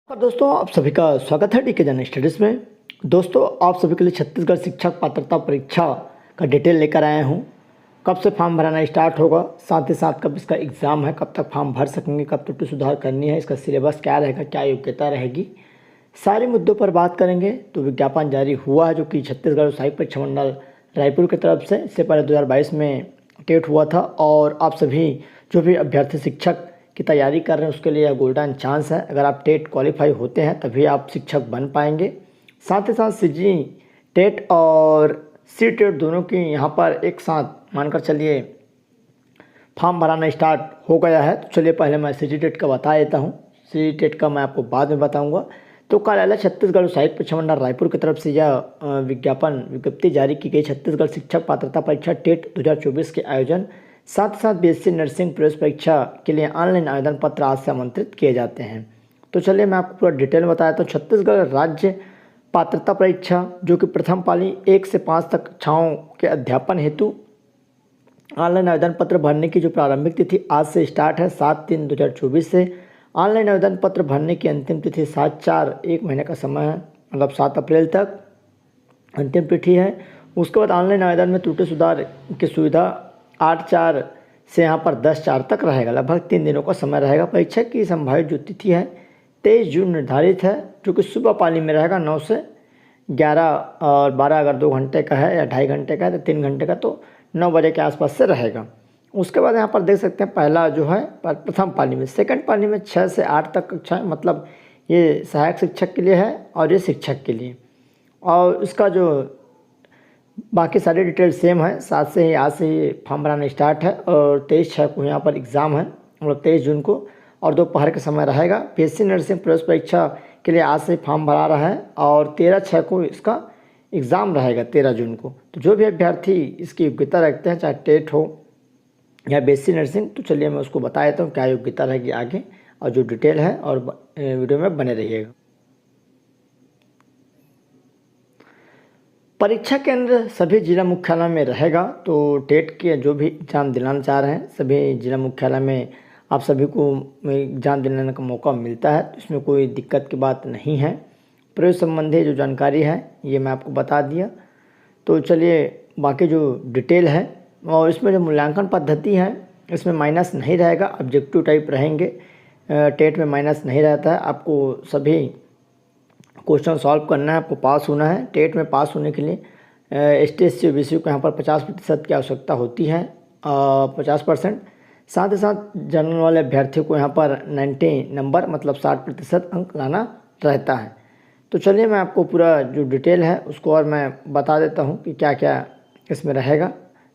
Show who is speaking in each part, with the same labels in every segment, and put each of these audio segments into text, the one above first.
Speaker 1: और दोस्तों आप सभी का स्वागत है डीके जन स्टडीज़ में। दोस्तों आप सभी के लिए छत्तीसगढ़ शिक्षक पात्रता परीक्षा का डिटेल लेकर आया हूँ। कब से फॉर्म भराना स्टार्ट होगा, साथ ही साथ कब इसका एग्ज़ाम है, कब तक फॉर्म भर सकेंगे, कब त्रुटि सुधार करनी है, इसका सिलेबस क्या रहेगा, क्या योग्यता रहेगी, सारे मुद्दों पर बात करेंगे। तो विज्ञापन जारी हुआ है जो कि छत्तीसगढ़ व्यावसायिक परीक्षा मंडल रायपुर की तरफ से, इससे पहले 2022 में टेट हुआ था। और आप सभी जो भी अभ्यर्थी शिक्षक की तैयारी कर रहे हैं उसके लिए यह गोल्डन चांस है। अगर आप टेट क्वालिफाई होते हैं तभी आप शिक्षक बन पाएंगे। साथ ही साथ सीजी टेट और सी टेट दोनों की यहाँ पर एक साथ मानकर चलिए फॉर्म भराना स्टार्ट हो गया है। तो चलिए पहले मैं सीजी टेट का बता देता हूँ, सीजी टेट का मैं आपको बाद में बताऊँगा। तो कार्यालय छत्तीसगढ़ व्यावसायिक परीक्षा मंडल रायपुर की तरफ से यह विज्ञप्ति जारी की गई। छत्तीसगढ़ शिक्षक पात्रता परीक्षा टेट 2024 के आयोजन साथ ही साथ बीएससी नर्सिंग प्रवेश परीक्षा के लिए ऑनलाइन आवेदन पत्र आज से आमंत्रित किए जाते हैं। तो चलिए मैं आपको पूरा डिटेल में बताया। तो छत्तीसगढ़ राज्य पात्रता परीक्षा जो कि प्रथम पाली 1 से 5 तक कक्षाओं के अध्यापन हेतु ऑनलाइन आवेदन पत्र भरने की जो प्रारंभिक तिथि आज से स्टार्ट है 7/3/2024 से। ऑनलाइन आवेदन पत्र भरने की अंतिम तिथि 7/4 1 महीने का समय है, मतलब 7 अप्रैल तक अंतिम तिथि है। उसके बाद ऑनलाइन आवेदन में त्रुटि सुधार की सुविधा 8/4 से यहाँ पर 10/4 तक रहेगा, लगभग 3 दिनों का समय रहेगा। परीक्षा की संभावित जो तिथि है 23 जून निर्धारित है, जो कि सुबह पाली में रहेगा 9 से 11 और 12 अगर 2 घंटे का है या 2.5 घंटे का है तो 3 घंटे का, तो 9 बजे के आसपास से रहेगा। उसके बाद यहाँ पर देख सकते हैं पहला जो है प्रथम पाली में, सेकंड पाली में 6 से 8 तक कक्षाएँ, मतलब ये सहायक शिक्षक के लिए है और ये शिक्षक के लिए। और इसका जो बाकी सारी डिटेल सेम है, 7 से ही आज से ही फॉर्म भराना स्टार्ट है और 23/6 को यहाँ पर एग्ज़ाम है, मतलब 23 जून को, और दोपहर के समय रहेगा। बीएससी नर्सिंग प्रवेश परीक्षा के लिए आज से फॉर्म भरा रहा है और 13/6 को इसका एग्ज़ाम रहेगा, 13 जून को। तो जो भी अभ्यर्थी इसकी योग्यता रखते हैं, चाहे टेट हो या बीएससी नर्सिंग, तो चलिए मैं उसको बता देता हूँ क्या योग्यता रहेगी आगे, और जो डिटेल है, और वीडियो में बने रहिएगा। परीक्षा केंद्र सभी जिला मुख्यालय में रहेगा। तो टेट के जो भी एग्ज़ाम दिलाना चाह रहे हैं सभी जिला मुख्यालय में आप सभी को एग्ज़ाम दिलाने का मौका मिलता है, तो इसमें कोई दिक्कत की बात नहीं है। प्रवेश संबंधी जो जानकारी है ये मैं आपको बता दिया। तो चलिए बाकी जो डिटेल है, और इसमें जो मूल्यांकन पद्धति है इसमें माइनस नहीं रहेगा, ऑब्जेक्टिव टाइप रहेंगे। टेट में माइनस नहीं रहता है, आपको सभी क्वेश्चन सॉल्व करना है, आपको पास होना है। टेट में पास होने के लिए ST SC OBC को यहाँ पर 50% की आवश्यकता होती है, 50%। साथ ही साथ जनरल वाले अभ्यर्थियों को यहाँ पर 90 नंबर, मतलब 60% अंक लाना रहता है। तो चलिए मैं आपको पूरा जो डिटेल है उसको और मैं बता देता हूँ कि क्या क्या इसमें रहेगा,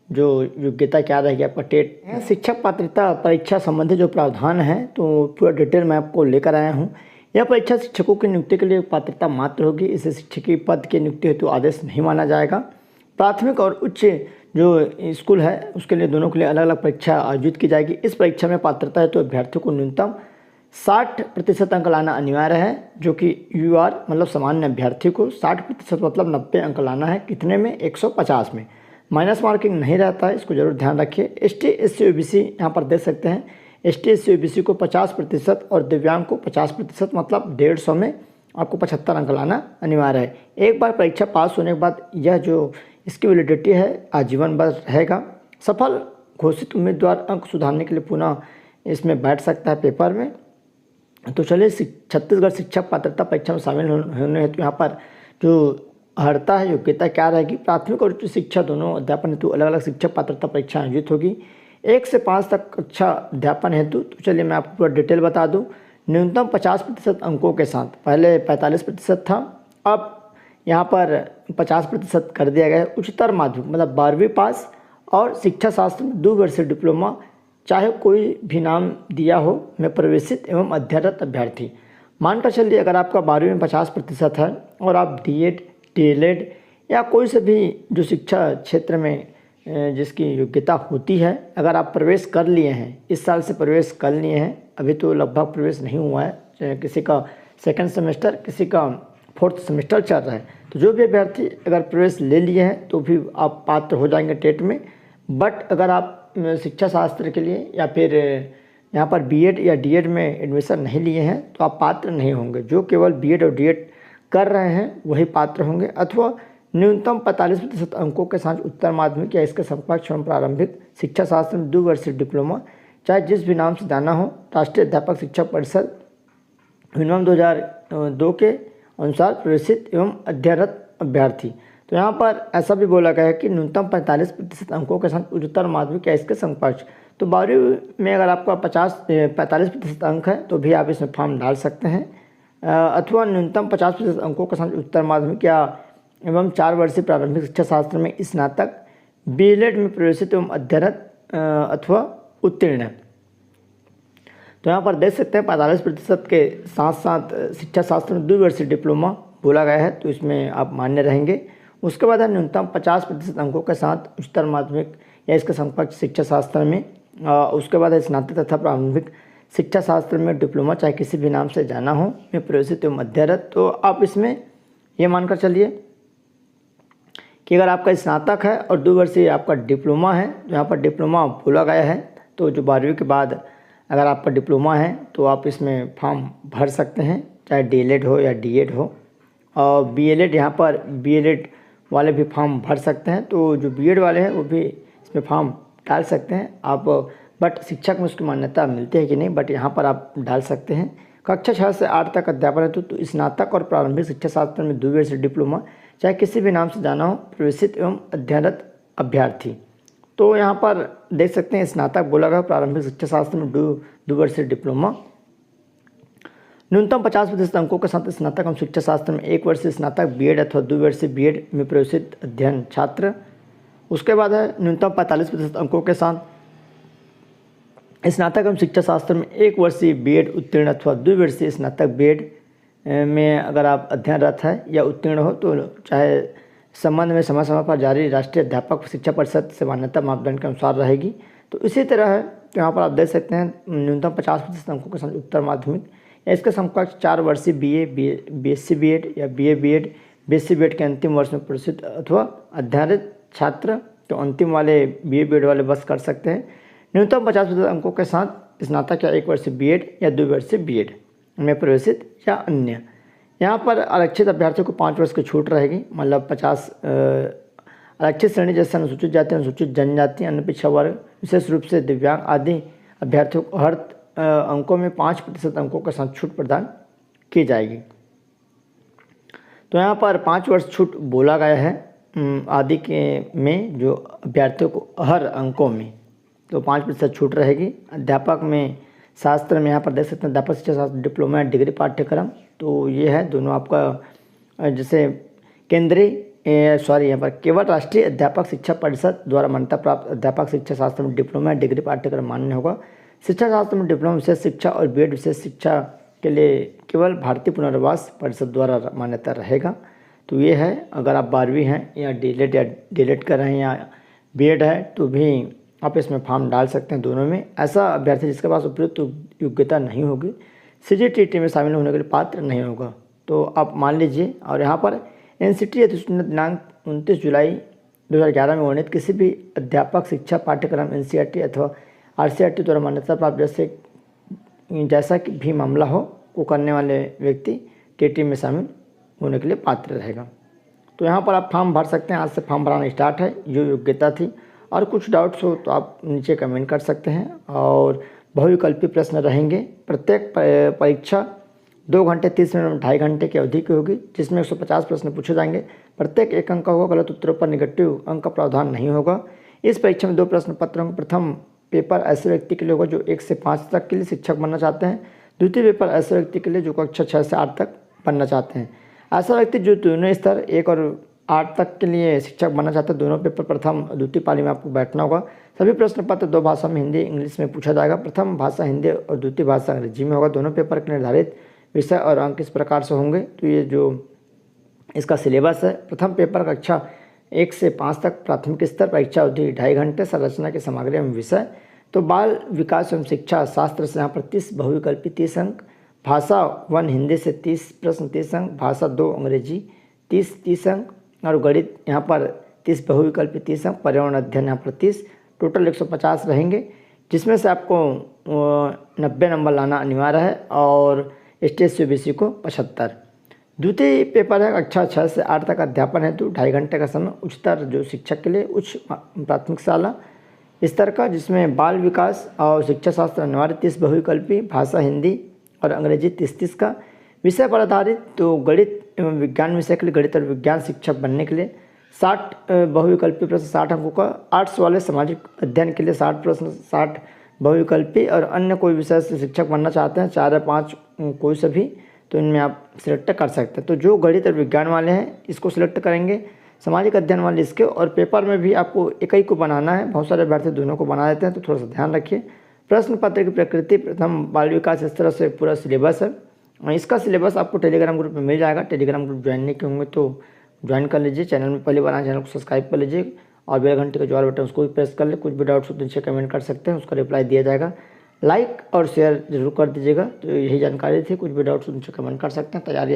Speaker 1: जो योग्यता क्या रहेगी आपका टेट। शिक्षक पात्रता परीक्षा संबंधी जो प्रावधान है तो पूरा डिटेल मैं आपको लेकर आया हूँ। यह परीक्षा शिक्षकों की नियुक्ति के लिए पात्रता मात्र होगी, इसे शिक्षकीय पद की नियुक्ति हेतु आदेश नहीं माना जाएगा। प्राथमिक और उच्च जो स्कूल है उसके लिए दोनों के लिए अलग अलग परीक्षा आयोजित की जाएगी। इस परीक्षा में पात्रता हेतु अभ्यर्थियों को न्यूनतम 60% अंक लाना अनिवार्य है, जो कि UR मतलब सामान्य अभ्यर्थी को 60% मतलब 90 अंक लाना है। कितने में? 150 में। माइनस मार्किंग नहीं रहता है, इसको जरूर ध्यान रखिए। ST SC OBC यहाँ पर देख सकते हैं, ST SC OBC को 50% और दिव्यांग को 50%, मतलब 150 में आपको 75 अंक लाना अनिवार्य है। एक बार परीक्षा पास होने के बाद यह जो इसकी वैलिडिटी है आजीवन भर रहेगा। सफल घोषित उम्मीदवार अंक सुधारने के लिए पुनः इसमें बैठ सकता है पेपर में। तो चलिए छत्तीसगढ़ शिक्षक पात्रता परीक्षा में शामिल होने हेतु यहाँ पर जो अर्हता है, योग्यता क्या रहेगी। प्राथमिक और उच्च शिक्षा दोनों अध्यापन हेतु अलग अलग शिक्षक पात्रता परीक्षा आयोजित होगी 1 से 5 तक कक्षा अध्यापन हेतु। तो चलिए मैं आपको पूरा डिटेल बता दूं। न्यूनतम 50% अंकों के साथ, पहले 45% था, अब यहाँ पर 50% कर दिया गया है। उच्चतर माध्यमिक मतलब 12वीं पास और शिक्षा शास्त्र में 2 वर्षीय डिप्लोमा, चाहे कोई भी नाम दिया हो, में प्रवेशित एवं अध्ययनरत अभ्यर्थी। मानकर चलिए अगर आपका 12वीं में 50% है और आप DED DLED या कोई से भी जो शिक्षा क्षेत्र में जिसकी योग्यता होती है, अगर आप प्रवेश कर लिए हैं, इस साल से प्रवेश कर लिए हैं, अभी तो लगभग प्रवेश नहीं हुआ है, किसी का 2nd सेमेस्टर, किसी का 4th सेमेस्टर चल रहा है, तो जो भी अभ्यर्थी अगर प्रवेश ले लिए हैं तो भी आप पात्र हो जाएंगे टेट में। बट अगर आप शिक्षा शास्त्र के लिए या फिर यहाँ पर बीएड या डीएड में एडमिशन नहीं लिए हैं तो आप पात्र नहीं होंगे। जो केवल बीएड और डीएड कर रहे हैं वही पात्र होंगे, अथवा न्यूनतम 45% अंकों के साथ उत्तर माध्यमिक या इसके समकक्ष एवं प्रारंभिक शिक्षा शास्त्र में 2 वर्षीय डिप्लोमा, चाहे जिस भी नाम से जाना हो, राष्ट्रीय अध्यापक शिक्षा परिषद मिनिमम 2002 के अनुसार प्रवेशित एवं अध्ययनरत अभ्यर्थी। तो यहाँ पर ऐसा भी बोला गया है कि न्यूनतम 45% अंकों के साथ उच्चतर माध्यमिक या इसके समकक्ष। तो 12वीं में अगर आपका 45% अंक है तो भी आप इसमें फॉर्म डाल सकते हैं, अथवा न्यूनतम 50% अंकों के साथ उत्तर माध्यमिक या एवं 4 वर्षीय प्रारंभिक शिक्षा शास्त्र में स्नातक, बीएलएड में प्रवेशित एवं अध्ययनरत अथवा उत्तीर्ण। तो यहाँ पर देख सकते हैं 45% के साथ साथ शिक्षा शास्त्र में 2 वर्षीय डिप्लोमा बोला गया है, तो इसमें आप मान्य रहेंगे। उसके बाद है न्यूनतम 50% अंकों के साथ उच्चतर माध्यमिक या इसके समकक्ष शिक्षा शास्त्र में, उसके बाद है स्नातक तथा प्रारंभिक शिक्षा शास्त्र में डिप्लोमा, चाहे किसी भी नाम से जाना हो, में प्रवेशित एवं अध्ययनरत। तो आप इसमें ये मानकर चलिए कि अगर आपका स्नातक है और 2 वर्षीय आपका डिप्लोमा है, तो यहाँ पर डिप्लोमा बोला गया है, तो जो 12वीं के बाद अगर आपका डिप्लोमा है तो आप इसमें फॉर्म भर सकते हैं, चाहे डीएलएड हो या डीएड हो। और बीएलएड, यहाँ पर बीएलएड वाले भी फॉर्म भर सकते हैं, तो जो बीएड वाले हैं वो भी इसमें फॉर्म डाल सकते हैं आप, बट शिक्षक में उसकी मान्यता मिलती है कि नहीं, बट यहाँ पर आप डाल सकते हैं। कक्षा 6 से 8 तक अध्यापन हेतु तो स्नातक और प्रारंभिक शिक्षा शास्त्र में 2 वर्षीय डिप्लोमा, चाहे किसी भी नाम से जाना हो, प्रवेशित एवं अध्ययनरत अभ्यर्थी। तो यहाँ पर देख सकते हैं स्नातक बोला गया, प्रारंभिक शिक्षा शास्त्र में 2 वर्षीय डिप्लोमा, न्यूनतम 50% अंकों के साथ स्नातक एवं शिक्षा शास्त्र में 1 वर्षीय स्नातक, बीएड अथवा 2 वर्षीय बीएड में प्रवेशित अध्ययन छात्र। उसके बाद है न्यूनतम 45% अंकों के साथ स्नातक एवं शिक्षा शास्त्र में 1 वर्षीय बीएड उत्तीर्ण अथवा 2 वर्षीय स्नातक बीएड में अगर आप अध्ययनरत है या उत्तीर्ण हो, तो चाहे संबंध में समय समय पर जारी राष्ट्रीय अध्यापक शिक्षा परिषद से मान्यता मापदंड के अनुसार रहेगी। तो इसी तरह है, तो यहाँ पर आप देख सकते हैं न्यूनतम 50% अंकों के साथ उत्तर माध्यमिक या इसके समकक्ष 4 वर्षीय बीए, बीएससी बीएड या बीए बीएड, बीएससी बीएड के अंतिम वर्ष में प्रवेशित अथवा अध्ययनरत छात्र। तो अंतिम वाले बीए बीएड वाले बस कर सकते हैं। न्यूनतम 50% अंकों के साथ स्नातक या 1 वर्षीय बीएड या 2 वर्षीय बीएड में प्रवेशित या अन्य। यहाँ पर आरक्षित अभ्यर्थियों को 5 वर्ष की छूट रहेगी, मतलब 50 आरक्षित श्रेणी जैसे अनुसूचित जाति, अनुसूचित जनजाति, अन्य पिछड़ा वर्ग, विशेष रूप से दिव्यांग आदि अभ्यर्थियों को हर अंकों में 5% अंकों के साथ छूट प्रदान की जाएगी। तो यहाँ पर 5 वर्ष छूट बोला गया है आदि के में, जो अभ्यर्थियों को हर अंकों में तो 5% छूट रहेगी। अध्यापक में शास्त्र में यहाँ पर देख सकते हैं अध्यापक शिक्षा शास्त्र डिप्लोमा या डिग्री पाठ्यक्रम, तो ये है दोनों आपका जैसे यहाँ पर केवल राष्ट्रीय अध्यापक शिक्षा परिषद द्वारा मान्यता प्राप्त अध्यापक शिक्षा शास्त्र में डिप्लोमा या डिग्री पाठ्यक्रम मान्य होगा। शिक्षा शास्त्र में डिप्लोमा विशेष शिक्षा और बीएड विशेष शिक्षा के लिए केवल भारतीय पुनर्वास परिषद द्वारा मान्यता रहेगा। तो ये है, अगर आप 12वीं हैं या डीएलएड कर रहे हैं या बीएड है तो भी आप इसमें फॉर्म डाल सकते हैं। दोनों में ऐसा अभ्यर्थी जिसके पास उपयुक्त योग्यता नहीं होगी सीजीटीटी में शामिल होने के लिए पात्र नहीं होगा। तो आप मान लीजिए, और यहाँ पर एनसीटी दिनांक 29 जुलाई 2011 में वर्णित किसी भी अध्यापक शिक्षा पाठ्यक्रम एनसीईआरटी अथवा आरसीईआरटी द्वारा मान्यता प्राप्त जैसा कि भी मामला हो को करने वाले व्यक्ति टीटी में शामिल होने के लिए पात्र रहेगा। तो यहाँ पर आप फॉर्म भर सकते हैं। आज से फॉर्म भराना स्टार्ट है। जो योग्यता थी और कुछ डाउट्स हो तो आप नीचे कमेंट कर सकते हैं। और बहुविकल्पी प्रश्न रहेंगे। प्रत्येक परीक्षा 2 घंटे 30 मिनट में 2.5 घंटे की अवधि की होगी, जिसमें 150 प्रश्न पूछे जाएंगे। प्रत्येक 1 अंक का होगा। गलत उत्तरों पर नेगेटिव अंक का प्रावधान नहीं होगा। इस परीक्षा में 2 प्रश्न पत्रों का प्रथम पेपर ऐसे व्यक्ति के लिए होगा जो 1 से 5 तक के लिए शिक्षक बनना चाहते हैं। द्वितीय पेपर ऐसे व्यक्ति के लिए जो कक्षा 6 से 8 तक बनना चाहते हैं। ऐसा व्यक्ति जो दोनों स्तर 1 और 8 तक के लिए शिक्षक बनना चाहते हैं, दोनों पेपर प्रथम और द्वितीय पाली में आपको बैठना होगा। सभी प्रश्न पत्र 2 भाषा में हिंदी इंग्लिश में पूछा जाएगा। प्रथम भाषा हिंदी और द्वितीय भाषा अंग्रेजी में होगा। दोनों पेपर के निर्धारित विषय और अंक इस प्रकार से होंगे। तो ये जो इसका सिलेबस है, प्रथम पेपर कक्षा 1 से 5 तक प्राथमिक स्तर, परीक्षा अवधि 2.5 घंटे, संरचना की सामग्री एवं विषय। तो बाल विकास एवं शिक्षा शास्त्र से यहाँ पर 30 बहुविकल्पी 30 अंक, भाषा 1 हिंदी से 30 प्रश्न 30 अंक, भाषा 2 अंग्रेजी 30 अंक, और गणित यहाँ पर 30 बहुविकल्पी 30 अंक, पर्यावरण अध्ययन यहाँ पर 30, टोटल 150 रहेंगे। जिसमें से आपको 90 नंबर लाना अनिवार्य है और स्टेट से ओबीसी को 75। द्वितीय पेपर है कक्षा 6 से 8 तक अध्यापन हेतु 2.5 घंटे का समय उच्चतर जो शिक्षक के लिए उच्च प्राथमिक शाला स्तर का, जिसमें बाल विकास और शिक्षा शास्त्र अनिवार्य 30 बहुविकल्पी, भाषा हिंदी और अंग्रेजी 30 का, विषय पर आधारित तो गणित एवं विज्ञान विषय के लिए गणित और विज्ञान शिक्षक बनने के लिए 60 बहुविकल्पी प्रश्न 60 अंकों का, आर्ट्स वाले सामाजिक अध्ययन के लिए 60 प्रश्न 60 बहुविकल्पी, और अन्य कोई विषय से शिक्षक बनना चाहते हैं 4 या 5 कोई सभी, तो इनमें आप सिलेक्ट कर सकते हैं। तो जो गणित और विज्ञान वाले हैं इसको सिलेक्ट करेंगे, सामाजिक अध्ययन वाले इसके, और पेपर में भी आपको एक ही को बनाना है, बहुत सारे अभ्यर्थी दोनों को बना देते हैं, तो थोड़ा सा ध्यान रखिए। प्रश्न पत्र की प्रकृति, प्रथम बाल विकास, इस तरह से पूरा सिलेबस है। इसका सिलेबस आपको टेलीग्राम ग्रुप में मिल जाएगा। टेलीग्राम ग्रुप ज्वाइन नहीं किए होंगे तो ज्वाइन कर लीजिए। चैनल में पहली बार आए चैनल को सब्सक्राइब कर लीजिए और बेल घंटे का जो वाला बटन उसको भी प्रेस कर ले। कुछ भी डाउट्स हो तो नीचे कमेंट कर सकते हैं, उसका रिप्लाई दिया जाएगा। लाइक और शेयर जरूर कर दीजिएगा। तो यही जानकारी थी, कुछ भी डाउट्स हो नीचे कमेंट कर सकते हैं। तैयारी